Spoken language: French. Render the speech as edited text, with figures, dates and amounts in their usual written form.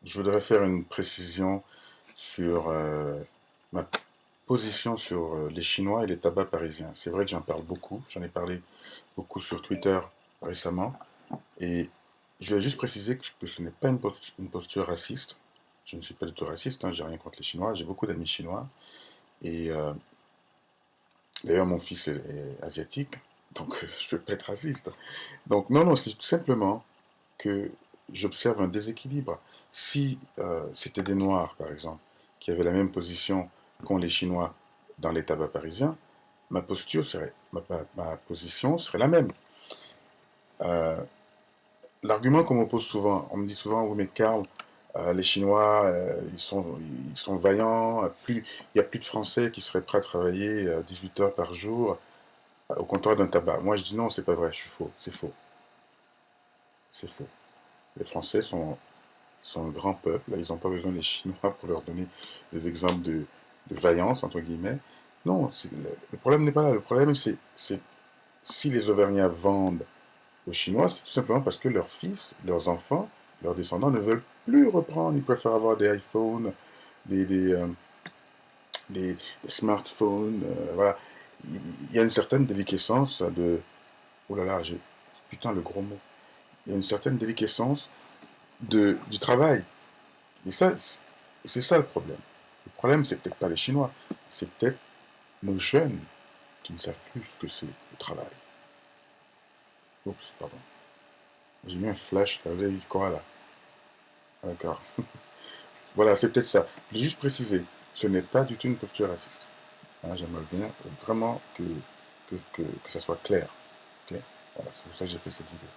Je voudrais faire une précision sur ma position sur les Chinois et les tabacs parisiens. C'est vrai que j'en parle beaucoup, j'en ai parlé beaucoup sur Twitter récemment, et je vais juste préciser que ce n'est pas une posture raciste. Je ne suis pas du tout raciste, hein, j'ai rien contre les Chinois, j'ai beaucoup d'amis chinois, et d'ailleurs mon fils est asiatique, donc je ne peux pas être raciste. Donc non, non, c'est tout simplement que j'observe un déséquilibre. Si c'était des Noirs, par exemple, qui avaient la même position qu'ont les Chinois dans les tabacs parisiens, ma position serait la même. Euh, L'argument qu'on m'oppose souvent, on me dit souvent, oui mais Karl, les Chinois, ils sont vaillants, il n'y a plus de Français qui seraient prêts à travailler 18 heures par jour au comptoir d'un tabac. Moi je dis non, c'est pas vrai, je suis faux, c'est faux, c'est faux. Les Français sont un grand peuple, ils n'ont pas besoin des Chinois pour leur donner des exemples de vaillance, entre guillemets. Non, le problème n'est pas là. Le problème, c'est si les Auvergnats vendent aux Chinois, c'est tout simplement parce que leurs fils, leurs enfants, leurs descendants ne veulent plus reprendre. Ils préfèrent avoir des iPhones, des, des, euh, des smartphones. Voilà. Il y a une certaine déliquescence de... Oh là là, j'ai... Putain, le gros mot. Il y a une certaine déliquescence du travail. Et ça, c'est ça le problème. Le problème, c'est peut-être pas les Chinois, c'est peut-être nos jeunes qui ne savent plus ce que c'est le travail. Oups, pardon. J'ai eu un flash, là, vous avez dit quoi là? Ah, d'accord. Voilà, c'est peut-être ça. Je voulais juste préciser, ce n'est pas du tout une posture raciste. Hein, j'aimerais bien vraiment que ça soit clair. Ok. Voilà, c'est pour ça que j'ai fait cette vidéo.